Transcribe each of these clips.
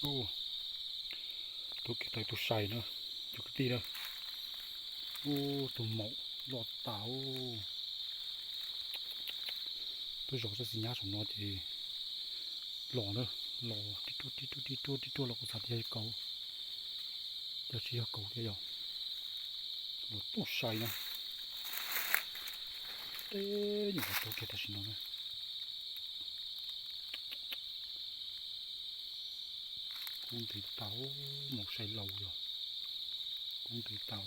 โอ้ตัวเกตตัวใส่เนาะจุกตีเนาะโอ้ตัวหมอกหลอดเต่าตัวจอกจะสีหน้าสมนอจีหล่อเนาะหล่อที่ตัวเราก็สัตว์ใหญ่เก่าจะเสียเก่าเดียวหลอดตัวใส่เนาะเต้อยู่กับตัวเกตสิเนาะcung thịt tàu một sợi lầu rồi cung thịt tàu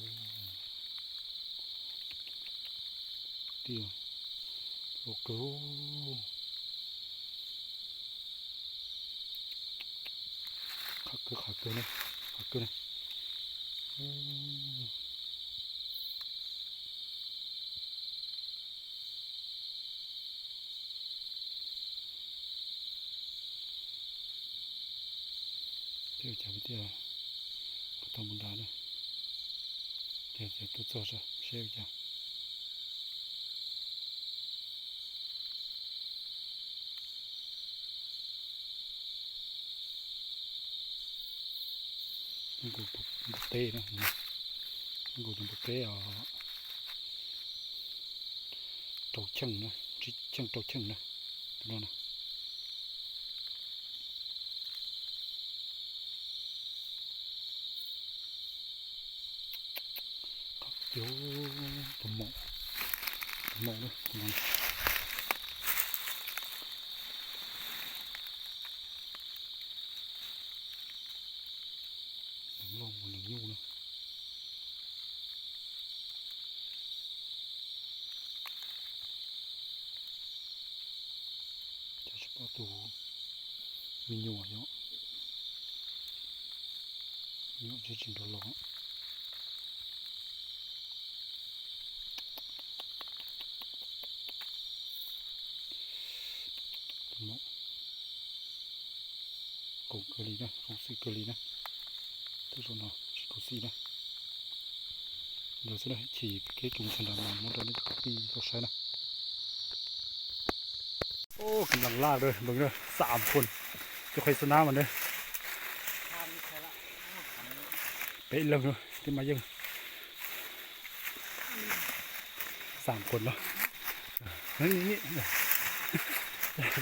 tiêu lột cứu khạc cơ này tiêu chả biết tiêu có tôm bún đá nữa tiêu tôi cho ra xeo chả bột tê nữa bột tê ở trâu chân nữa chân trâu chân nữa đó nè vô tôm mộ nữa tôm mộ lông còn đừng nhu nữa cho sắp bao tù mình nhủ nhọ cho trình độ lọ tôm mộ cổng cơ lý nè cổng xì cơ lý nè tức là nó chỉ có xì nè giờ sẽ đây chỉ cái chúng sản phẩm làm món đó đến khi có sai nèโอ้กำลังลากเลยมึงเลย3 คนจะใครชนะมันเลยเป๊ะเลยเนาะที่มายัง3 คนเนาะนี่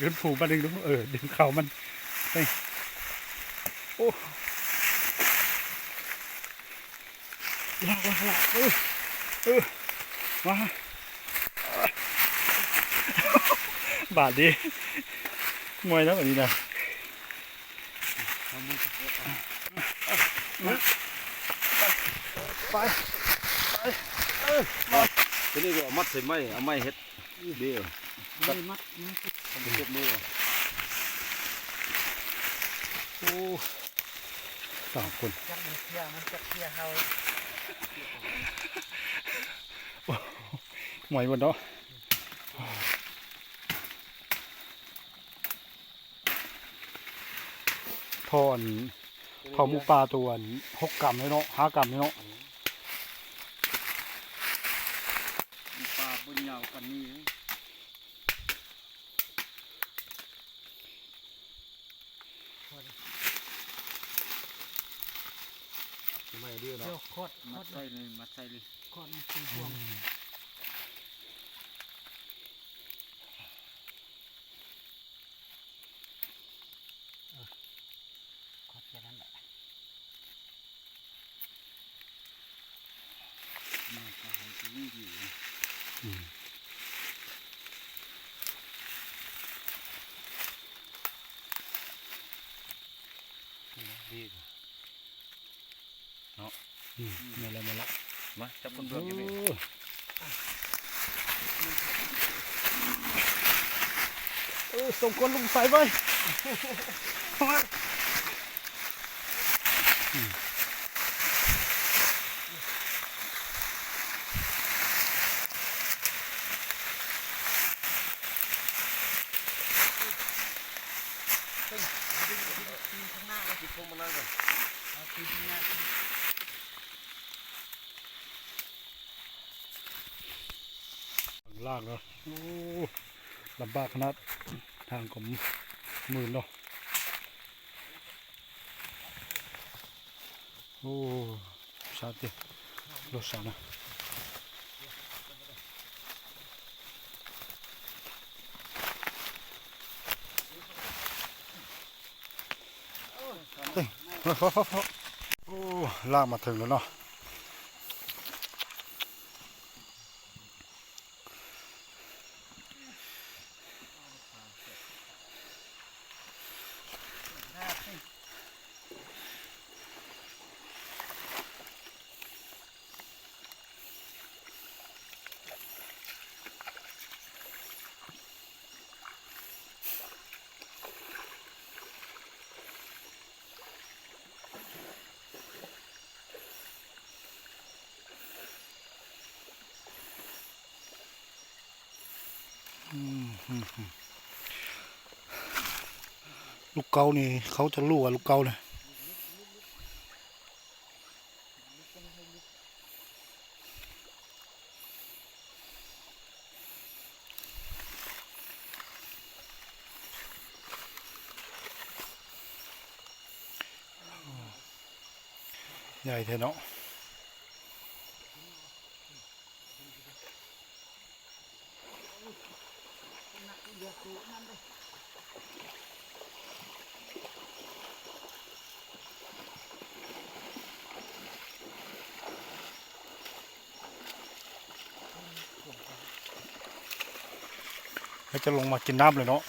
ขึ้นผูกมาดึงดูดึงเข่ามันไปโอ้ลากมาบาดดีมวยแล้วแบบนี้นะไปทีนี้ก็มัดใส่ไม้เอาไม้เฮ็ดเดียวมัดทำเป็นเก็บมือโอ้3 คนจับมันเที่ยวมันจับเที่ยวเฮา หมวยหมดเนาะทอนเผาหมูปลาตัว6 กรัมเลยเนาะ5 กรัมเลยเนาะปลาบนยาวกันนี้ไม่เดียวเนาะมัดใส่เลยโคตรมันเป็นห่วงโคตรแค่นั้นแหละมาปลาหอยจะยิ่งอยู่ดีเนาะมาแล้วมาจับคนเบืองยังไงส่งคนลงใส่ไปทีมข้างหน้าเลย คิดพวกมันนั่งกัน เอาทีมข้างหน้าลากเนาะโอ้ลำบากขนาดทางของมือเนาะ โอ้ชาติรถสานะเฮ้ยโอ้ลากมาถึงแล้วเนาะลูกเกานี่เขาจะรู้ว่าลูกเกาเนี่ยใหญ่แท้เนาะแล้วจะลงมากินน้ำเลยเนาะ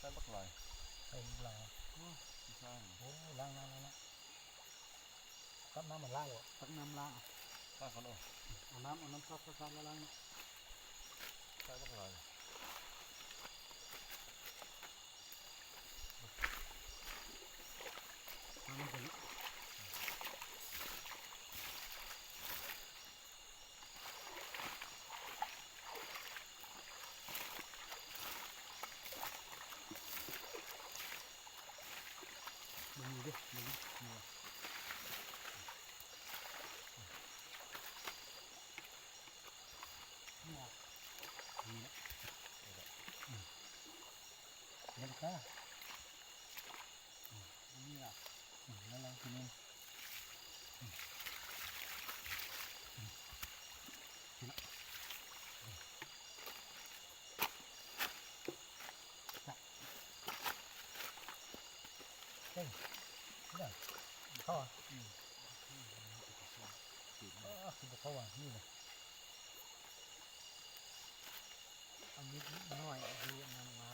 ใส่บักลอยใส่บักลอยโอ้ล้างตักน้ำมันล้างตักน้ำล้างล้างเขาเนาะเอาน้ำซับแล้วล้างใส่บักลอยน้ำมันมีดิมีนี่ก็นี่ล่ะแล้วเราทีนี้เฮ้ยนี่เข้าอ่ะคือเข้าอ่ะนี่เลยอันนี้น้อยดูมันมา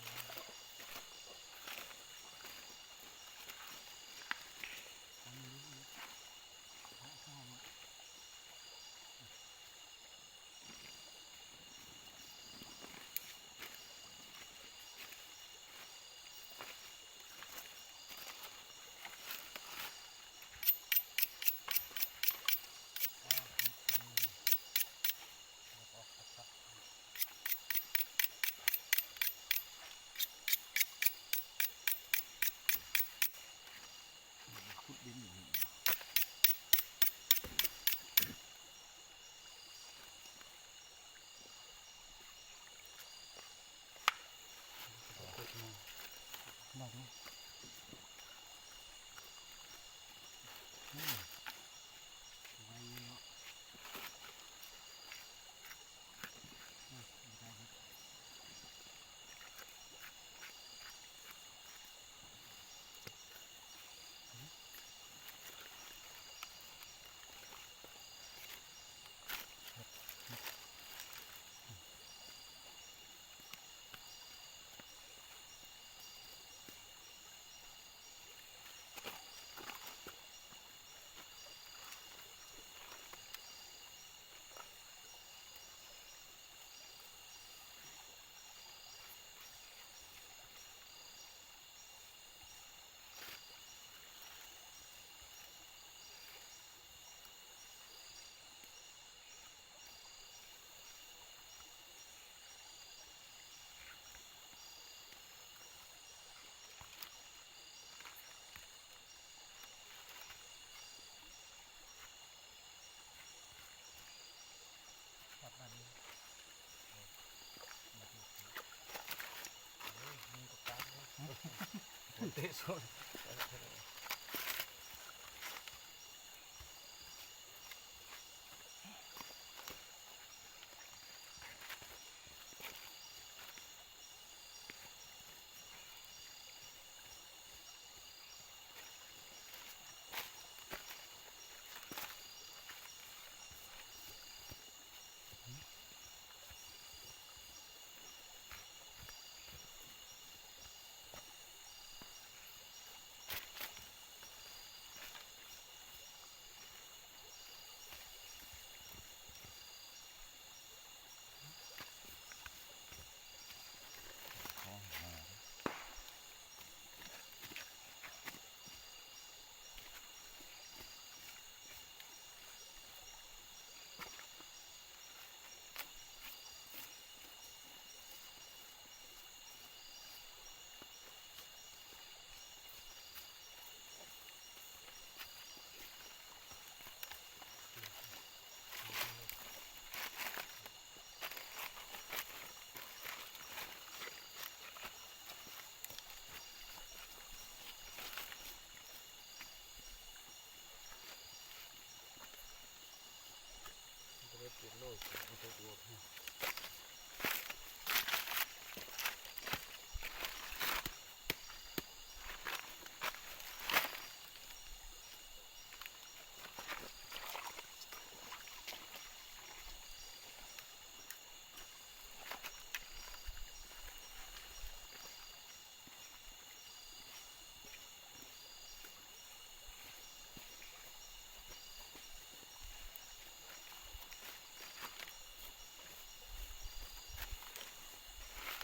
เตะสด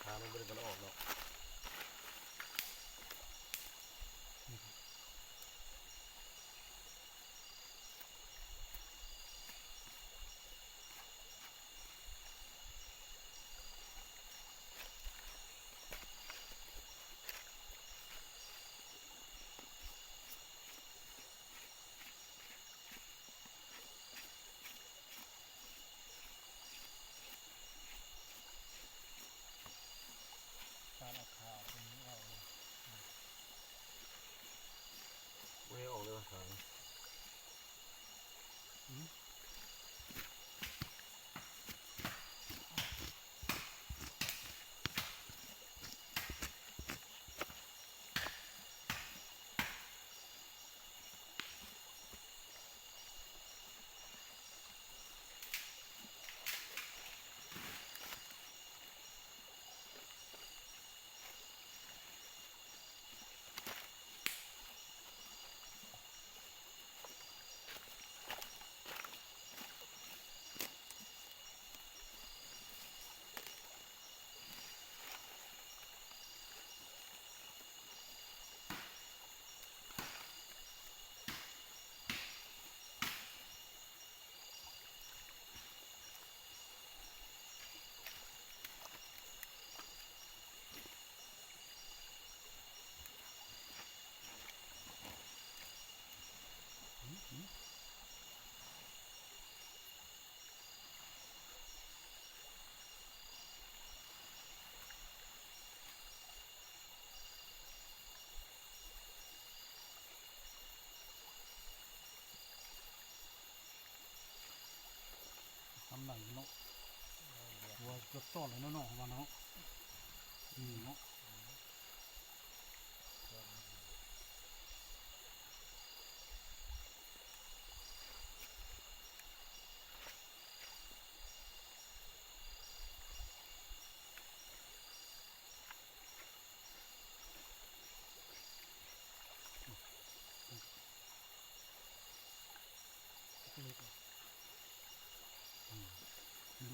มันไม่ได้มันออกเนาะไม่ให้ออกเลยทางทำไหนเนาะวัวเกือบต้อนเลยเนาะเนาะของมันเนาะเนาะ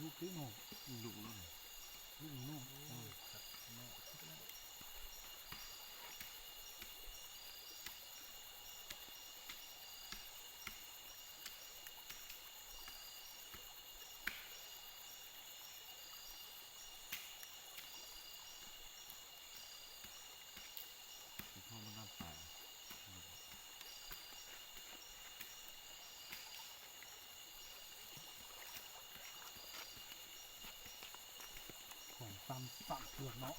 ลูกพี่เนาะ ดุเลย ลูกเนาะพ่อมันน้ำป่า ของตามสั่งเถื่อนเนาะ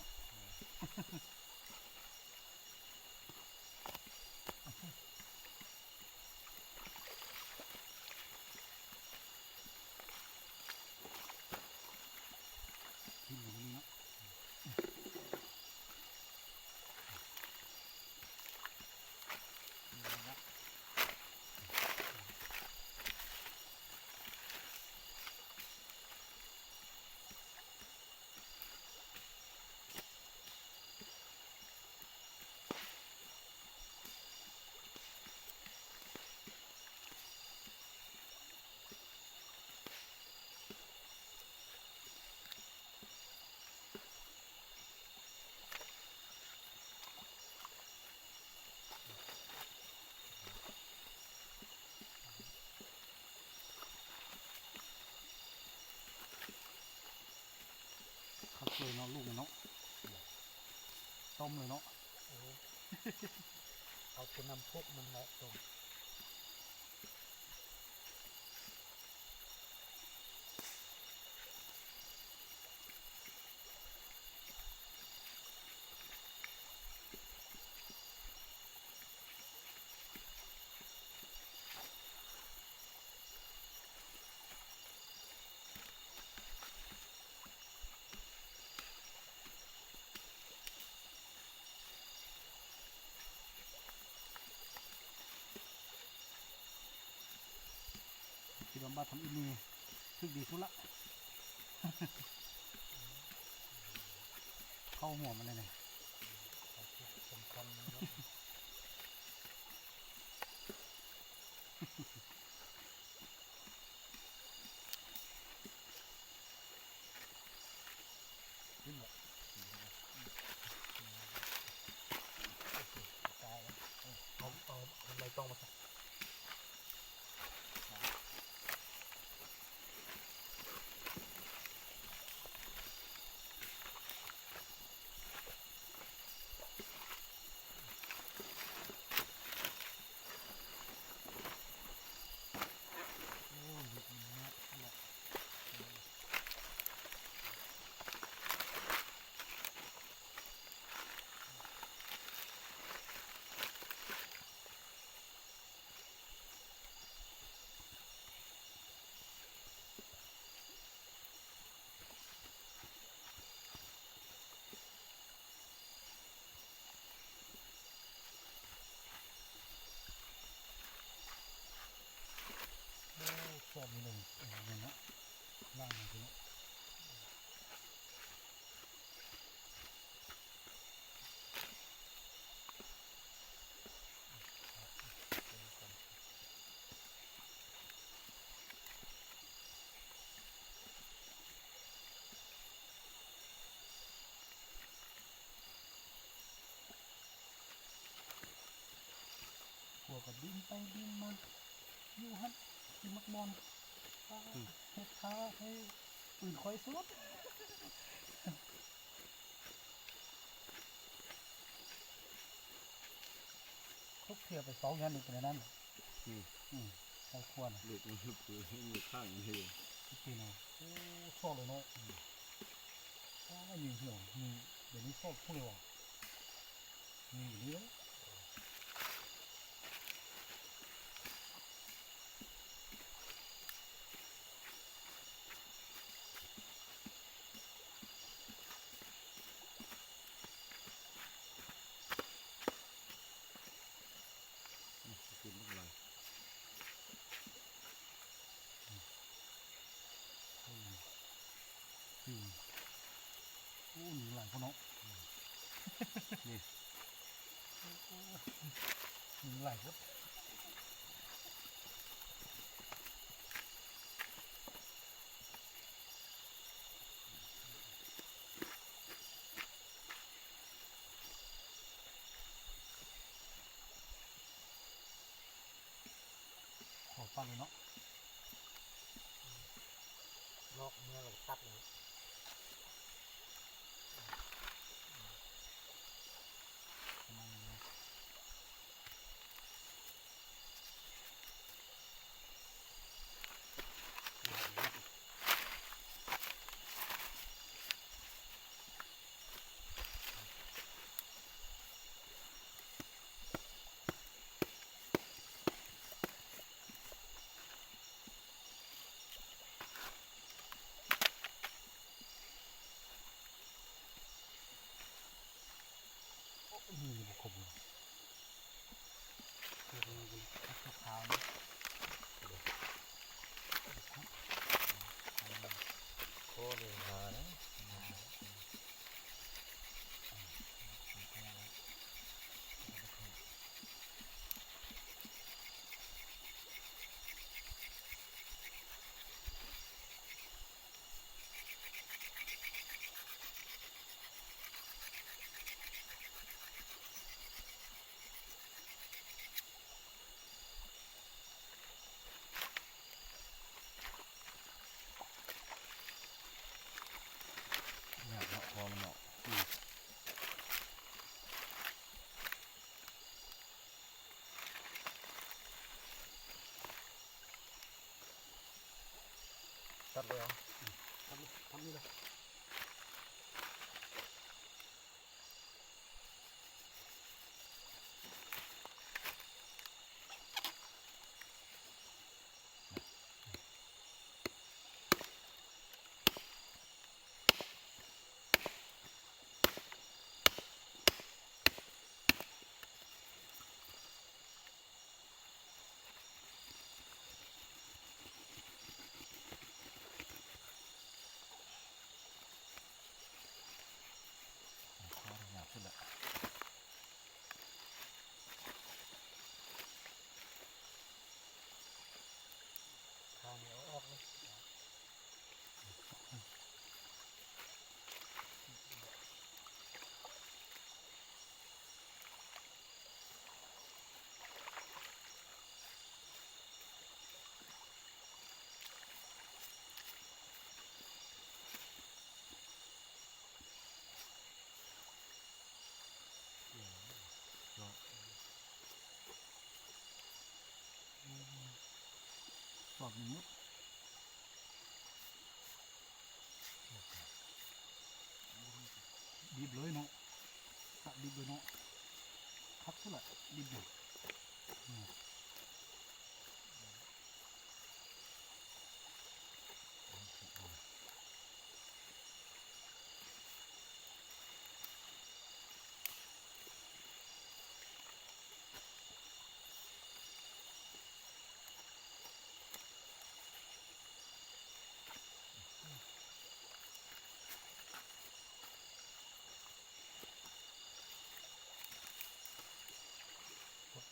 ต้มเลยเนาะ เอาแต่น้ำพุมันแหละตรง คิดว่ามาทำอีนี่ถึกดีสุดละ เข้าหัวมันเลยเนี่ย สำคัญมันเนาะ ขึ้นหมด ตายแล้วเอาใบตองมาใส่ โอ้ยหยุดเนื้อนั่นแหละโอ้ชอบมีหนึ่งอย่างเงี้ยล่างอย่างเงี้ย พวกก็บินไปบินมาอยู่ฮัทที่มักมอนเฮ็ดค้าให้ปืนคอยสุดครบเทียบไปสองยันอีกในนั้นใส่ขวด หลุดมันคือให้มีข้างเลย ที่ปีนเอาโอ้ชอบเลยเนาะยิงหัวมีเดี๋ยวนี้ชอบพวกเลยว่ะมีอยู่นี่เลย คือลูกหลาน โอ้หนีหลายคนเนาะ นี่ หนีหลายคนขอฟังเลยเนาะ ลอกเมื่อเราตัดเลย ประมาณนี้ มีบุคคลเลยคือขาวนะ โคตรหานะ ดเลยเหรอ ทำนี่เลยหยาบขึ้นละข้าวเหนียวออกเลย สอดหนึ่งมุดดิบเลยเนาะตัดดิบเลยเนาะคัดซะละดิบเลย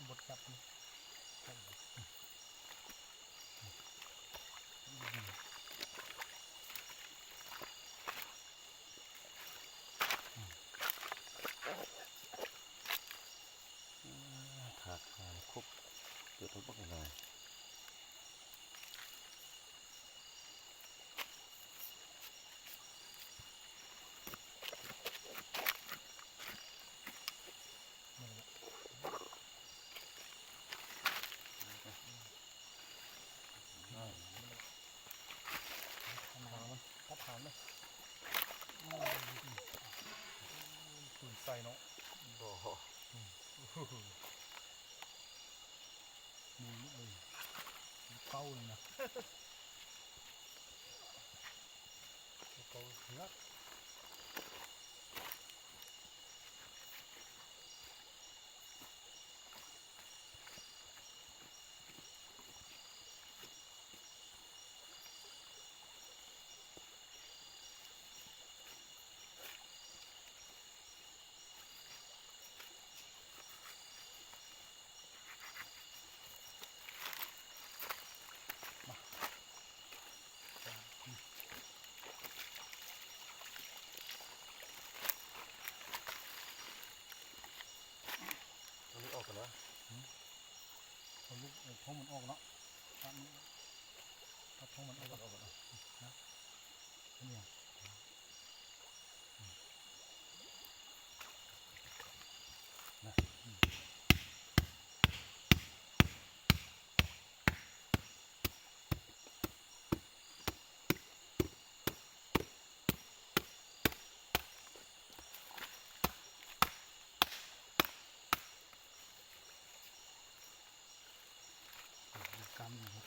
บดจับนี่ขาคุกเกิดทุกข์อะไรก็ผ่านไหมปืนใส่เนาะโอ้โห มูลเลยเป้าเลยนะ เขาเนื้อ อันนี้ออกกันแล้ว เอาลูกเอาท้องมันออกเนาะตัดท้องมันออกนะเนี่ยกำอยู่ครับ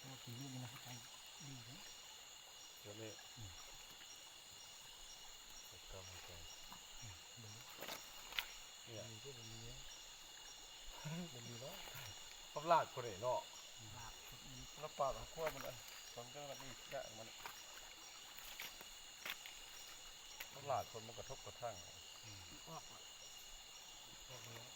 ตัวกี่ลูกมันนะครับดีนะ เดี๋ยวนี้ก็ไม่ใช่เนี่ยมีก็มันมีมันมีแล้วเขาลาดคนเนาะแล้วปากขั้วมันอ่ะตอนก็มันนี่แกะมันเขาลาดคนมันกระทบกระทั่งออกแล้ว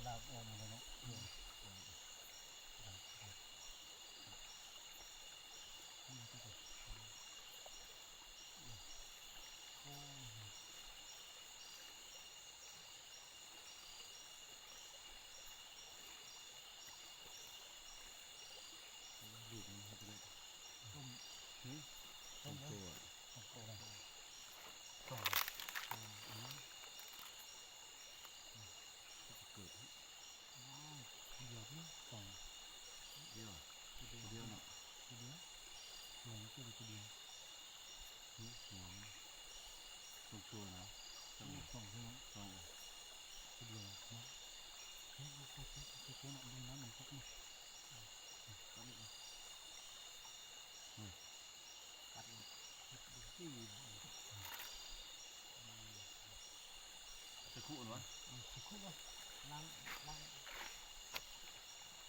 ลากออกมาเลยเนาะ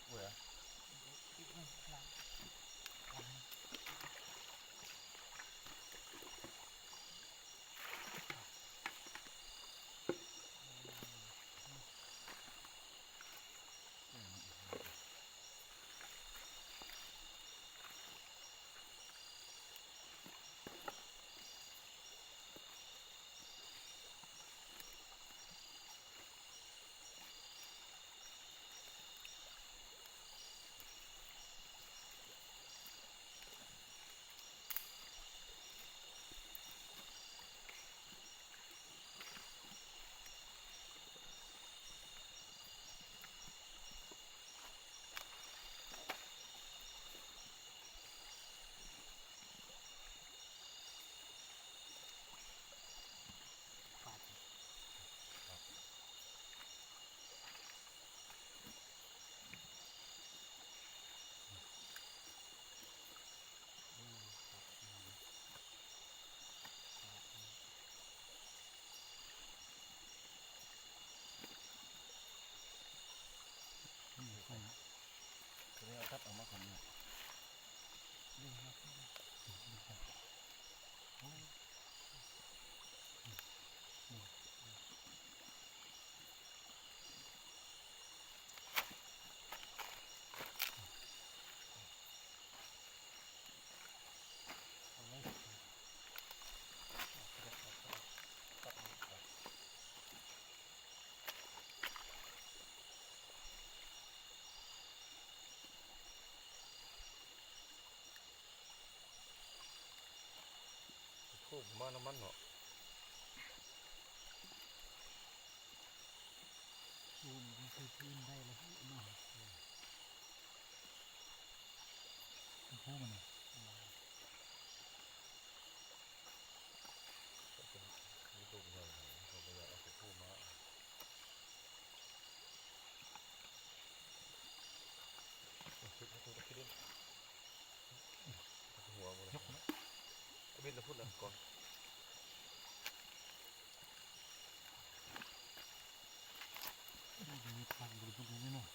เว้ยตัวนี้เอาตัดออกมาก่อนเนี่ยโค้งมาน้ำมันเนาะ มันคือพื้นได้แล้วเนาะพวกมันเนี่ย มีตุ่มใหญ่เขาไปเอาไปพูมาคิดให้ตัวคิดดิหัวหมดเลยบินจะพูดเลยก่อนมีทางบริบูรณ์นี่เนาะ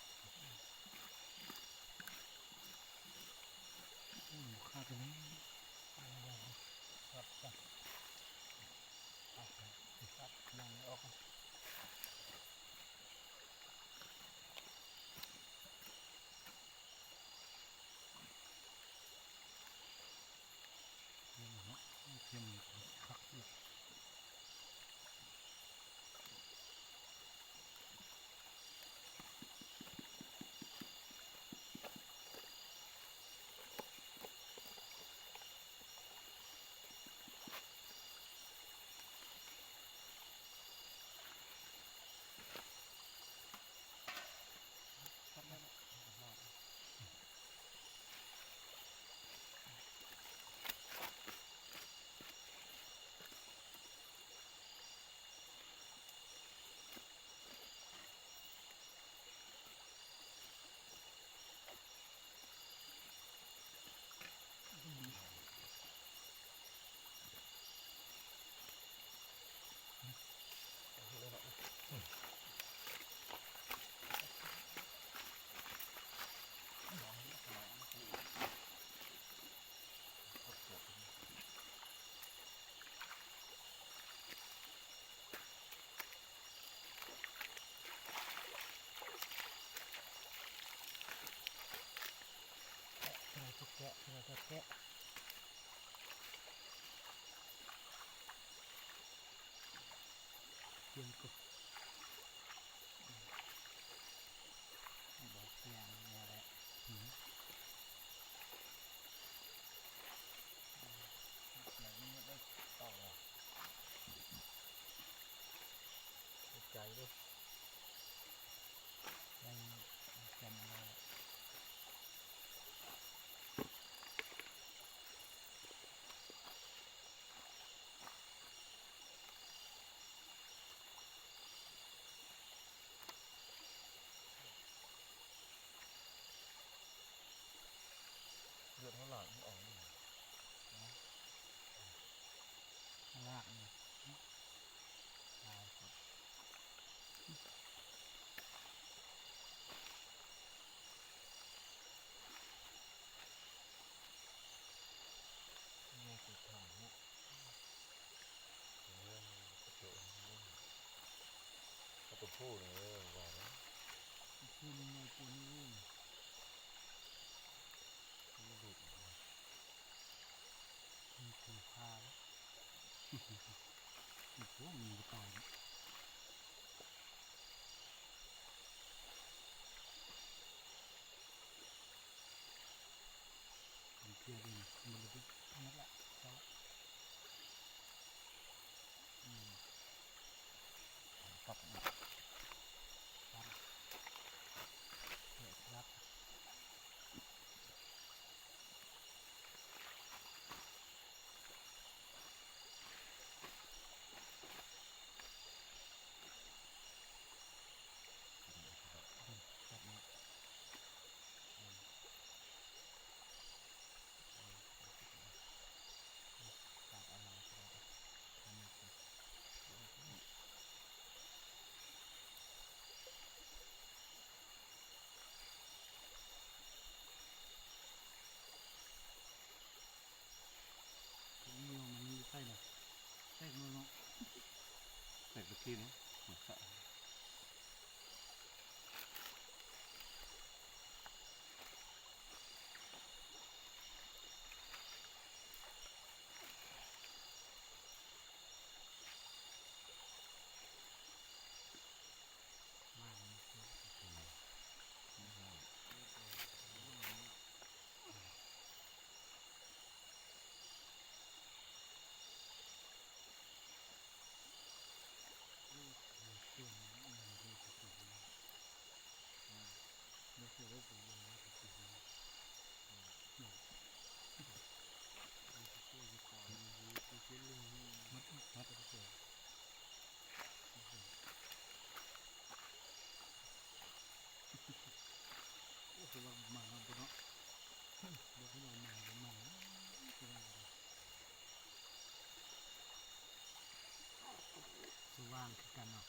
สว่างคือกันเนาะ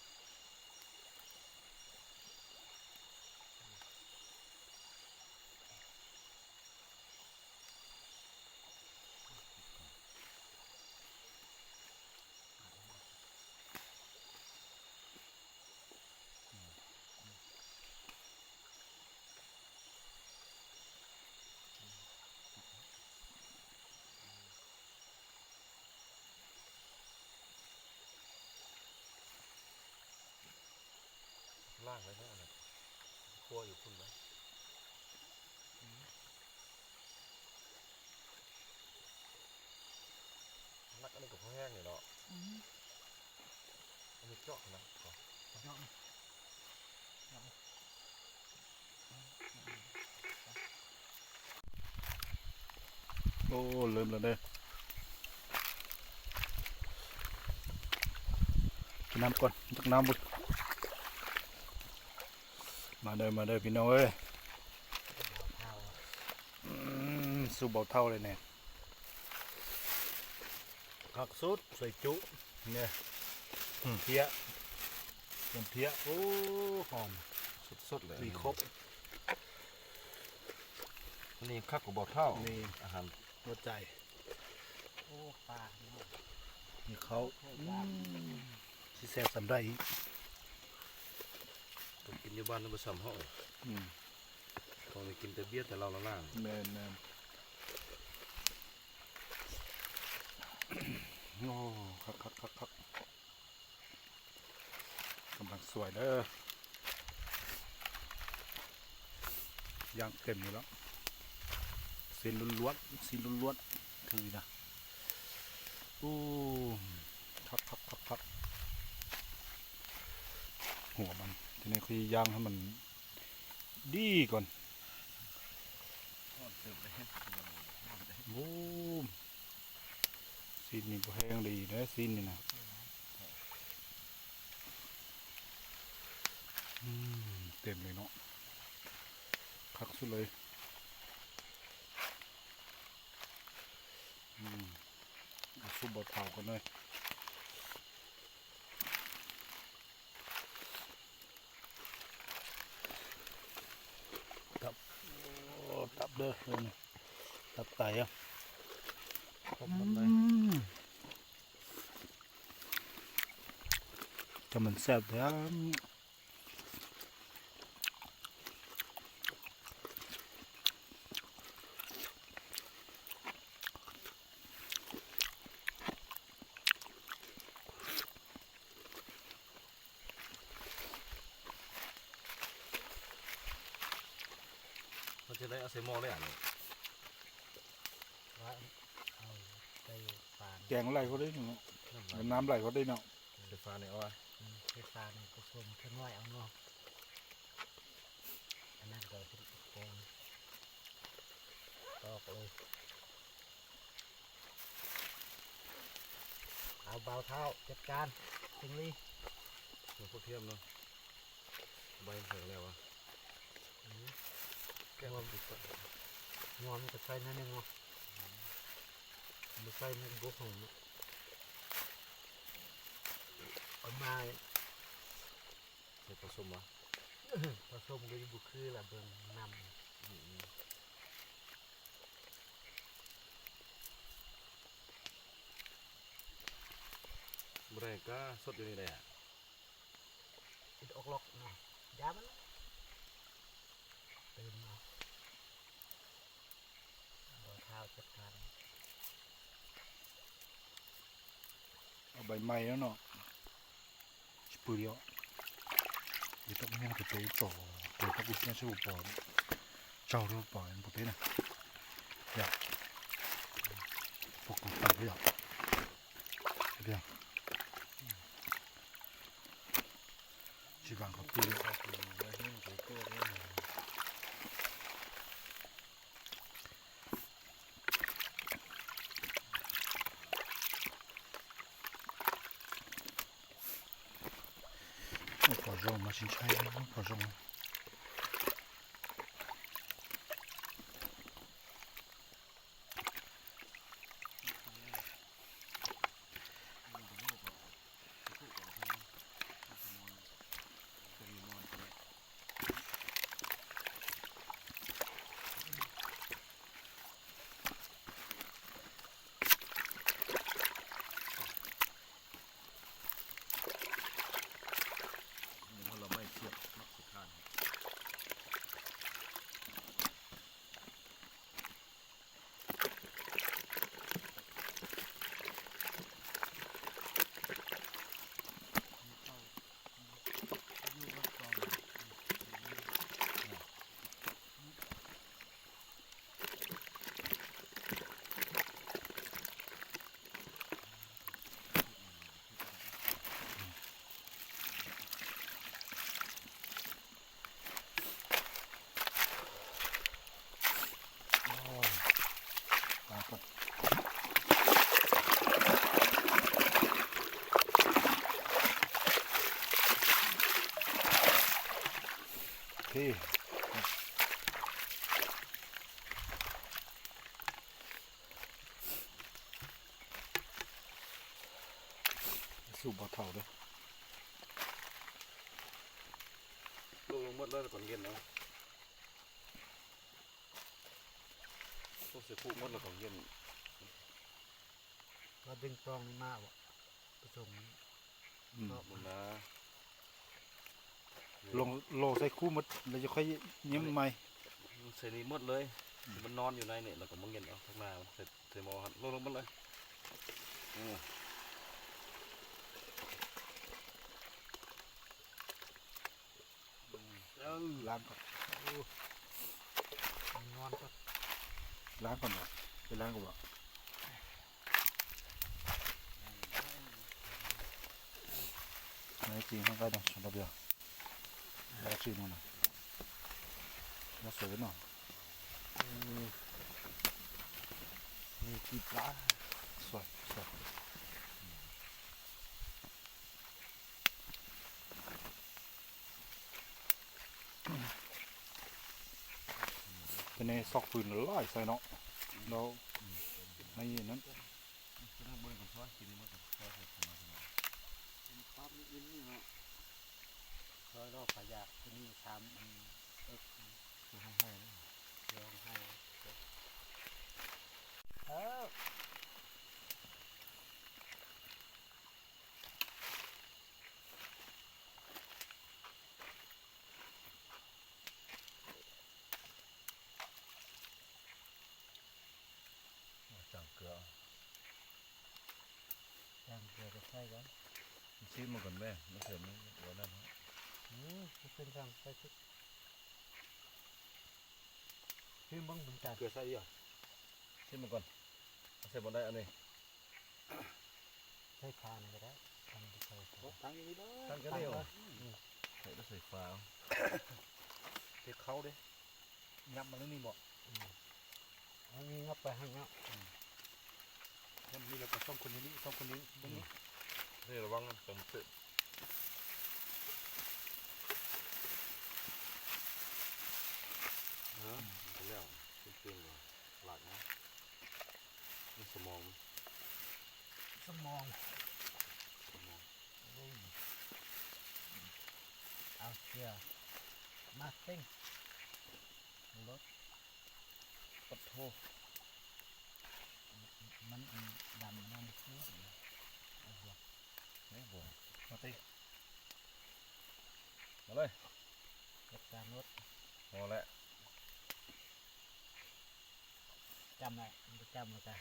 ล่างไว้นะอะไรคั่วอยู่พุ่นนะนักอันนี้กับข้าวแห้งนี่เนาะอันนี้เจาะนะโอ้เริ่มแล้วเด้อกินน้ำก่อนตักน้ำบุญมาเด้อพี่น้องเอ้ยสูบเบาเท่าเลยเนี่ยผักสุดใส่จุเนี่ยเพี้ยเป็นเพี้ยโอ้หอม สดๆเลย มีครบ นี่คักกับบ่อเท่า มี อาหาร หัวใจ โอ้ปลาเนาะ มีเขาที่แซ่บสำได้อีก ต้องกินอยู่บ้านนั่นบ่ซ้ำเฮา อืม เขาได้กินแต่เบียร์แต่เราละล่าง แม่นโอ้คักกำลังสวยเด้อย่างเต็มอยู่แล้วเส้นล้วนๆคือนะโอ้คักหัวมันทีนี้คือย่างให้มันดีก่อนโอ้ซีนนี่ก็แห้งดีนะซีนนี่นะเต็มเลยเนาะคักสุดเลยเอาซุปบะเถากันเลยตับโอ้ตับเด้อเนี่ยตับไตอ่ะ ครบหมดเลย จะมันแซ่บแล้ว มันจะได้เอาใส่หม้อได้อ่ะนี่ ว่าเอาไปปลา แกงไหลเขาได้เนาะน้ำไหลเขาได้เนาะ ไฟฟ้านี่เอาไว้ ไปปลาเนี่ยก็ส้มขึ้นไว้เอาเนาะอันนั้นก็เป็นแกงตอกเลยเอาเบาเท้าจัดการจริงเลย มันพวกเทียมเนาะใบเผงแล้วอ่ะแก้วติดก่อน งอมันก็ใส่นั่นเองเนาะมันใส่นั่นบุกหอมเอามา ใส่ผสมวะ ผสมกับบุคือละเบิ่งนำ บ่ได้ก็สดอยู่นี่แหละ ติดออกล็อกเนาะยามันเติมเอาบ่เท้าจัดการ เอาใบไม้แล้วเนาะปืนเดียวเดี๋ยวต้องให้มันตัวต่อตัวตะกุดเนี่ยชื่อปอมเจ้ารู้ปอมปกตินะอยากปกติตัดอยากเดี๋ยวจีบังเขาปืน ไว้ให้มันตัวได้ เรามาชินชัยพอจงเราไม่เทียบนักสุดท้าย ที่สูบบะเท่าเลย ลงหมดแล้วก่อนเย็นเนาะต้องเสียคู่หมดแล้วก่อนเย็น เราดึงตองมากวะผสม หมดนะ ลงโลใส่คู่มัดแล้วจะค่อยเยิ้มใหม่ ใส่นี่หมดเลยมันนอนอยู่ในเนี่ยแล้วก็มึงเย็นเอาข้างหน้าเสร็จเสร็จมอครับลงหมดเลยล้างก่อน นอนก็ ล้างก่อนวะไปล้างก่อนวะไม่จริงข้างใกล้ต้องฉันระเบียบแล้วชื่อมันนะแล้วสวยหน่อย มีกีปลา สวยสวยเป็นในซอกปืนไล่ใส่เนาะเราในนั้น บนกับซอยกินหมดซอยเสร็จมาปั๊บนี่นี่เนาะ เคยรอบขยะที่นี่ทำมันคือให้ให้นะ เดี๋ยวให้จังเกลือ ย่างเกลือจะใช่กัน ชิมมาก่อนแม่ไม่เสร็จนี่วันนั้น เป็นทางใช่ทุกชื่อมึงบุญจันทร์ เกลือใส่เยอะชิมมาก่อนเสร็จบนได้อันนี้ ใช้คานก็ได้ทำที่เคย ตั้งอย่างนี้ได้ตั้งก็ได้เหรอใส่แล้วใส่ฟ้าเก็บเขาดิยับมาแล้วนี่บอก อันนี้งับไปให้เนาะ วันนี้เราก็ต้องคนนี้ต้องคนนี้ตรงนี้ นี่ระวังตรงเสร็จฮะไปแล้วเก่งๆว่ะหลักนะนี่สมอง สมองเอาเกลือมาติ้งรถ ปัดโท มันดำนั่นคือ นี่บ่มาตีมาเลย จัดการรถ พอแล้ว จำเลยมันจำเลยกัน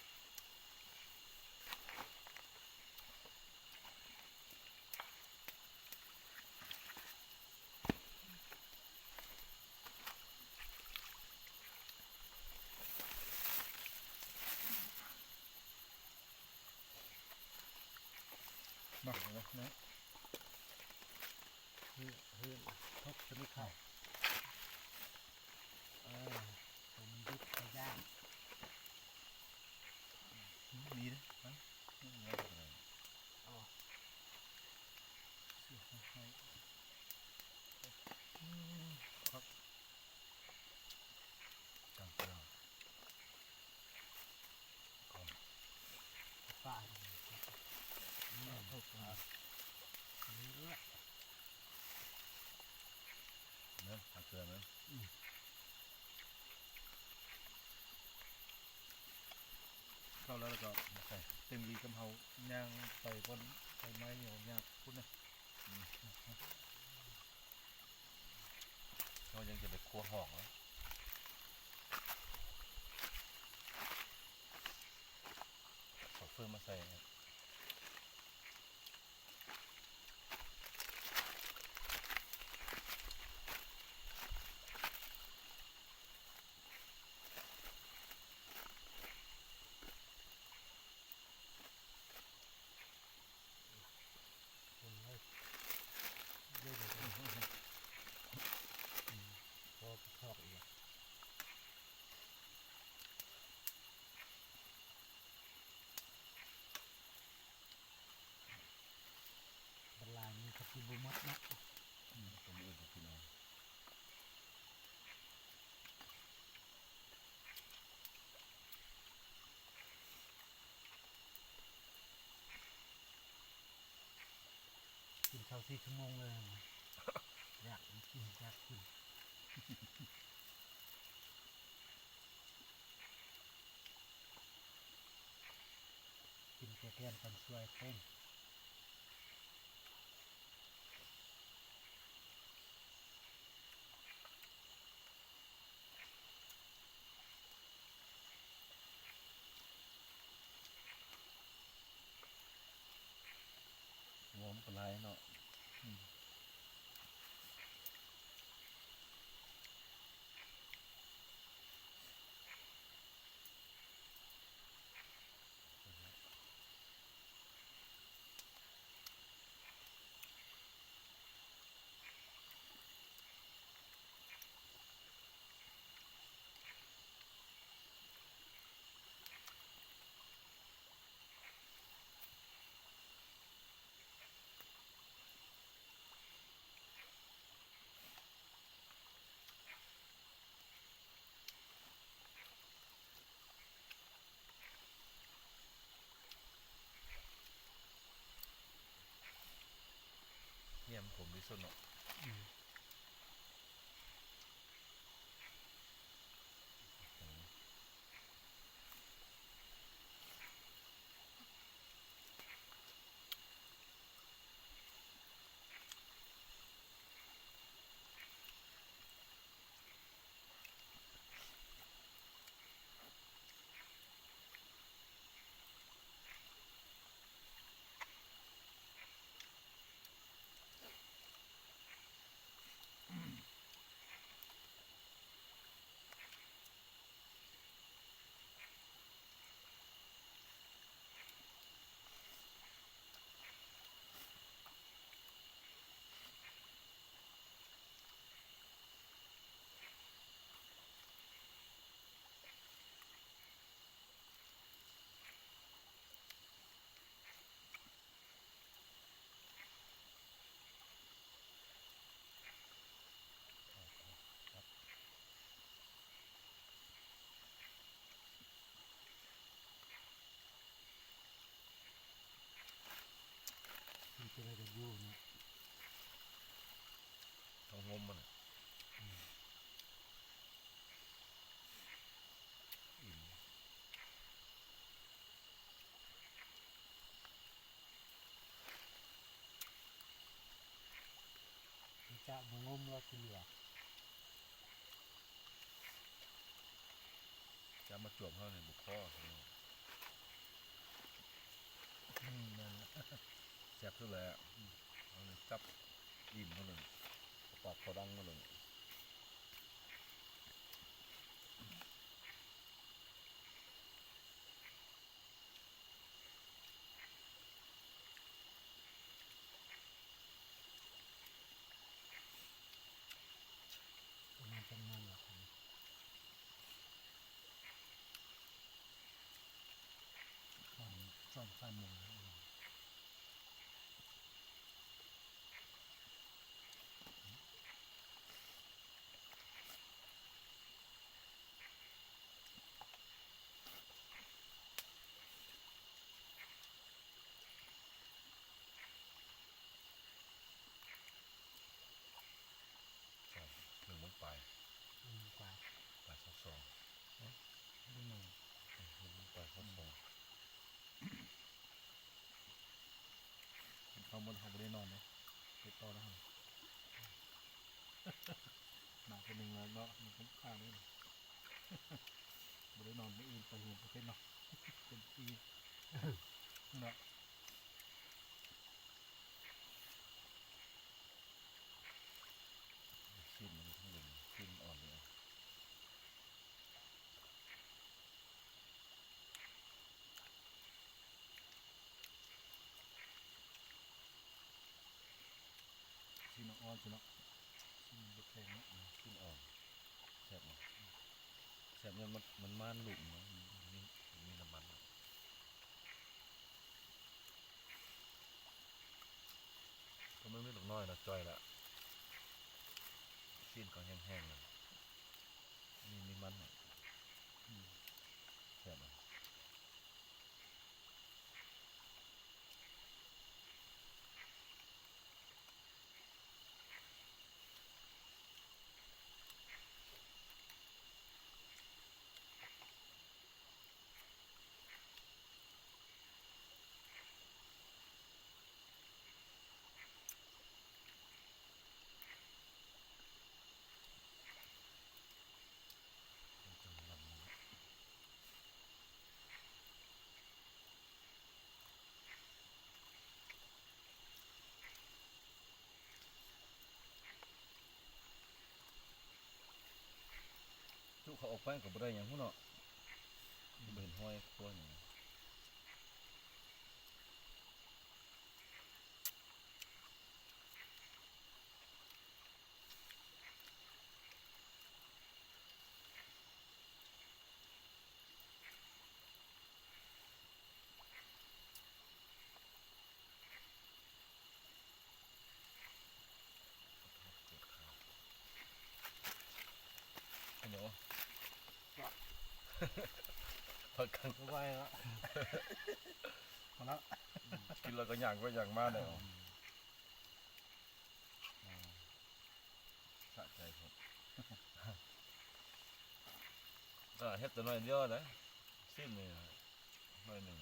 มาเลยนะ คือทุกชนิดเข้าผมยึดไปย่าง มีนะฮะนี่อะไร อ๋อ เสื้อให้ นี่แหละ เนอะเกลือเนอะเข้าแล้วก็ใส่เต็มรีกำเฮาย่างไปบนไฟไม้เนี่ยย่างพุ่นนะเรายังจะไปคั่วหอกแล้วขอเพิ่มมาใส่ครับคนเลยเยอะเลยพอชอบอีกบลายมีกระปิบุมัดนะ ตัวนี้อื่นพี่น้อง กินข้าว4 ชั่วโมงเลยนะอยากกินอยากกินกินแกงกันช่วยเต้นงอมปลายเนาะเยี่ยมผมที่สุดเนาะกินจะได้กันอยู่นะ เอางมมันอิ่ม จะมางมเราทีเหลือ จะมาจวบเข้าในบุกข้อพี่น้อง นั่นแหละ แซ่บสุดแล้วเอาเลยจับอิ่มเขาเลยปากเขาดังเขาเลย มันเป็นมันหรอก2-3 โมง อง ดูหนู มันปลาข้อสอง เขาบนเขาไม่ได้นอนเลยติดต่อแล้วหนักคนหนึ่งแล้วเนาะมันคุ้มค่าเลยไม่ได้นอนไม่อื่นไปหัวประเภทเนาะเป็นปีเนาะ ชิ้นมันทั้งหมดชิ้นอ่อนเลย ซีนอ่อนซีนซีนเล็กแข็งเนาะ ชิ้นอ่อนแซ่บมั้ยแซ่บเนี่ยมันม่านหลุมเนาะมีน้ำมันก็ไม่หลกน้อยนะจอยละชิ้นก็แห้งๆเลยมีมันแซ่บมั้ย จุเขาออกไปก็บ่ได้หยังพุ่นเนาะบ่เห็นห้อยครัวหยังปวดขาอันเนาะพักกัน ก็ไหวแล้วพอแล้ว กินแล้วก็ย่างไปย่างมาได้เอาสะใจครับเฮ็ดแต่น้อยเดียวนะสิ้นนี่น้อยหนึง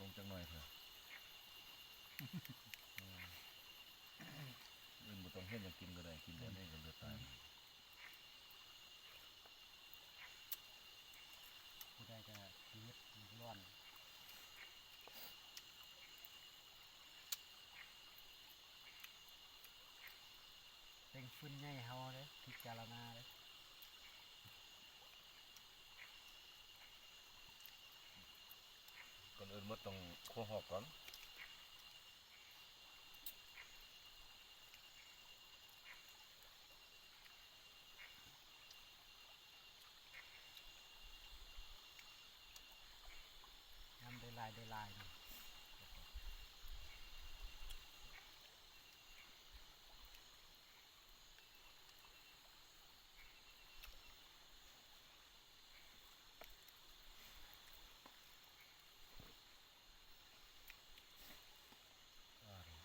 ลงจังหน่อยเถอะอื่นบ่ต้องเฮ็ดหยังกินก็ได้กินแต่นี้ก็เลือดตาย ผู้ใดจะชีวิตร้อนเป็นฟื้นใหญ่เฮาเลยพิจารณาเลย ก่อนอื่นมันต้องคั่วหอกก่อนน้ำได้ลายนะ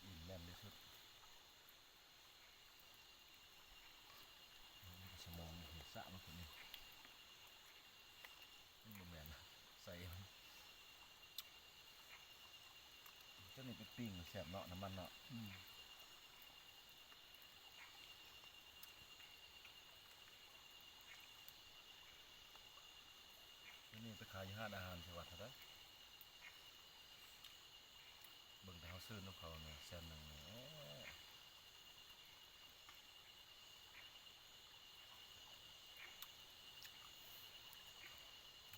อิ่มแน่นที่สุดสมองเห็นสะมันคนนี้นี่บ่แม่นนะใส่มันเจ้านี่ไปปิ้งแซ่บเนาะน้ำมันเนาะนี่ไปขายอยู่ห้านอาหารจังหวัดเท่าไหร่เบิ่งแต่เขาซื้อน้ำเขาเนี่ยแสนหนึ่งเนี่ย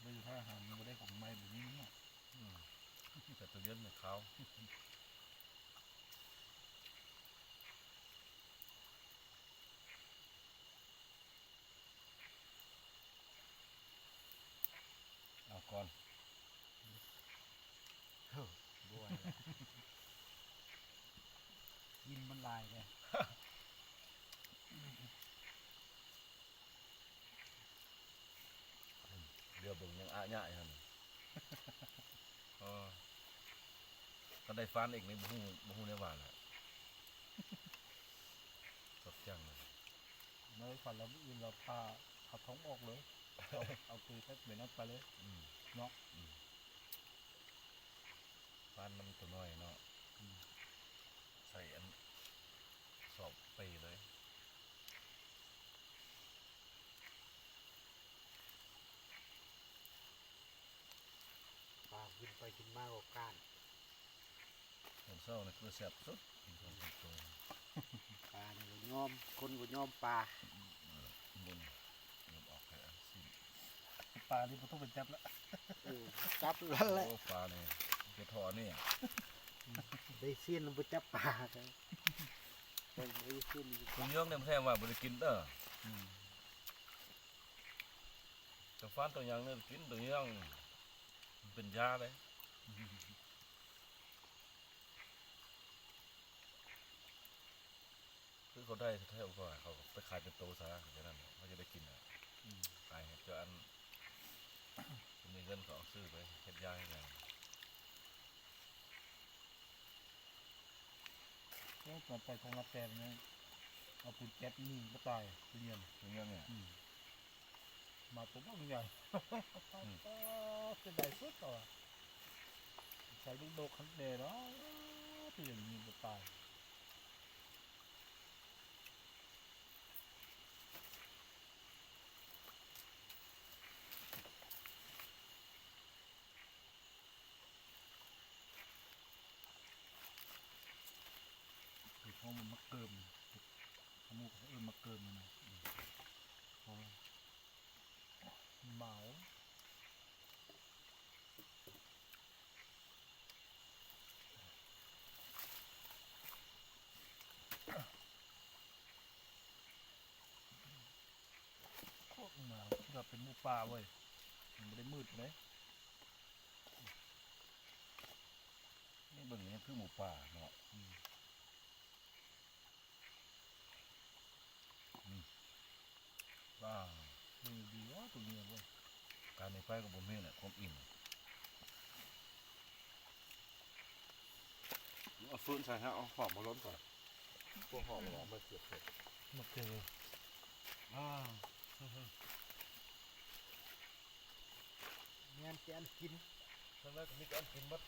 ไม่อยู่ท่าอาหารมันไม่ได้ของไม้แบบนี้เนาะ แต่ตัวเย็นเนี่ยเขาเอาก่อน บัวยินมันลายเลย เดี๋ยวบ บิ่งยังอาหยะหั่นอ๋อก็ได้ฟันอีกในบ่ฮู้ในว่าน่ะสดจังเลย เมื่อฝันเราอื่นเราพาขับท้องออกเลยเอาปืนแค่เบนนั้นไปเลย อืม เนาะ ฟันมันตัวน้อยเนาะใส่อันสอบไปเลย ปลากินไปกินมากกว่าก้าน ตอนเช้านี่คือแซ่บสุดกินของตัว ปลาเนี่ยยอมคนก็ยอมปลา บุญเริ่มออกแค่สิ้น ปลานี่มันต้องเป็นจับแล้วจับแล้วแหละ โอ้ปลาเนี่ยเกทอนี่ ได้เสี้ยนมันจับปลาเลยเป็นได้เสี้ยน คุณเยื่องเนี่ยมันแท้ว่าบ่ได้กินเด้อแต่ฟันตัวยังเนี่ยกินตัวยังมันเป็นยาเลยคือเขาได้แท้ๆก็เขาไปขายเป็นโตซะอย่างนั้นเขาจะได้กินอ่ะขายให้เจ้าอันมีเงินก็เอาซื้อไปเฮ็ดยาให้ไง แล้วก่อนไปทางรับแกนเนี่ยเอาปืนแก๊สนี่ก็ตายเรียน ตัวยังเนี่ย มาตัวบ้างใหญ่จะได้สุดต่อใช้ลูกโดคันเดร์เนาะที่อย่างนี้ก็ตายคือเขามันมาเกิมขมูเขามาเกิมมันนะเหมาโคตรหนาวที่เราเป็นหมูป่าเว้ยมันไม่ได้มืดเลย นี่เบิ่งนี่คือหมูป่าเนาะว้า ดูดีว่าตัวเนี้ยเว้ย การในไฟกับบ่มีเนี่ยความอิ่มเอาฟืนใส่ฮะเอาหอมมาล้นก่อนพวกหอมมาเสียบเสร็จ มาเจอเงี้ยแกนกิน ทั้งนั้นก็มีการกินมัด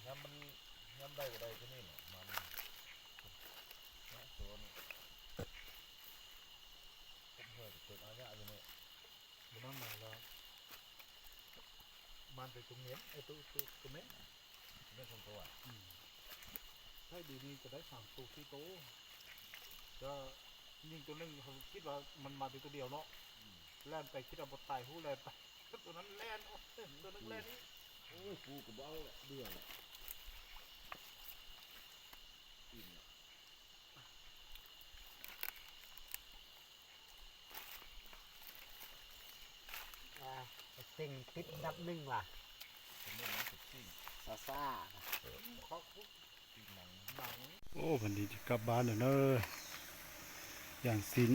ย้ำมันย้ำได้ก็ได้ที่นี่เนาะมันนะตัวนี้ผมเคยเกิดอาญะอยู่เนี่ย มันนั่งมาแล้วมันไปตรงเนี้ยไอ้ตัวเนี้ย เรื่องของตัว ถ้าดีนี่จะได้3 ตัว4 ตัวก็ยิงตัวนึงเขาคิดว่ามันมาเป็นตัวเดียวเนาะแล่นไปคิดว่าบดตายหู้แล่นไปตัวนั้นแล่นตัวนึงแล่นนี่ โอ้ยปูกับเบ้าเบื่อแหละอิ่ม เต็งติดดับหนึ่งว่ะ ผมเล่นน้ำสุดซิ่ง ซ่าเขาตีหนัง หนัง โอ้พันดีที่กลับบ้านแล้วเนอะอย่างสิน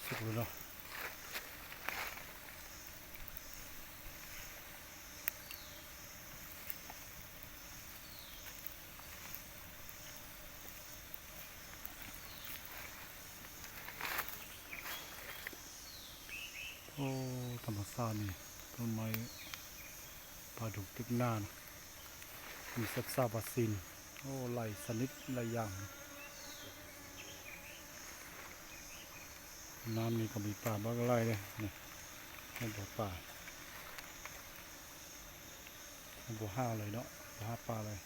สุดเลยเนาะโอ้ธรรมชาตินี่ต้นไม้ปลาดุกตึกหน้านะมีสักซาบะซินโอ้ไหลสนิทไหลอย่างน้ำนี่ก็มีปลาบ้างไรเลยนี่ให้บ่อปลาให้บ่อห้าเลยเนาะบ่อห้าปลาเลย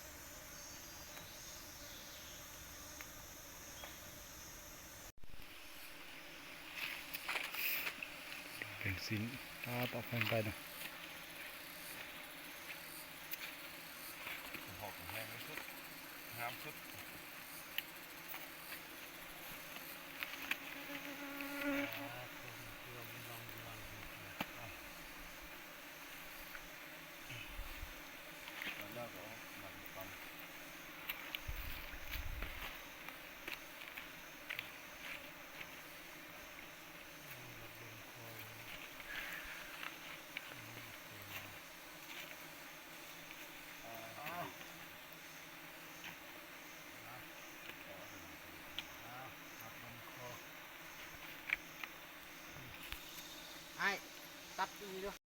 เป็นสินปลาต่อแพงไปนะ หอกแห้งสุดงามสุดแล้วก็มันปั๊ม เ กัดดีด้วย